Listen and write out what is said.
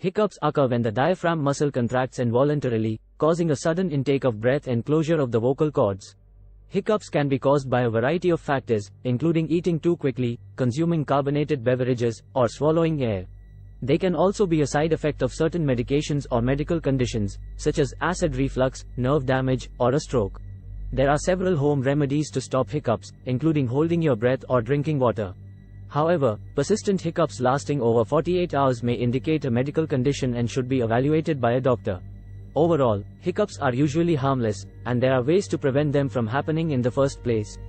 Hiccups occur when the diaphragm muscle contracts involuntarily, causing a sudden intake of breath and closure of the vocal cords. Hiccups can be caused by a variety of factors, including eating too quickly, consuming carbonated beverages, or swallowing air. They can also be a side effect of certain medications or medical conditions, such as acid reflux, nerve damage, or a stroke. There are several home remedies to stop hiccups, including holding your breath or drinking water. However, persistent hiccups lasting over 48 hours may indicate a medical condition and should be evaluated by a doctor. Overall, hiccups are usually harmless, and there are ways to prevent them from happening in the first place.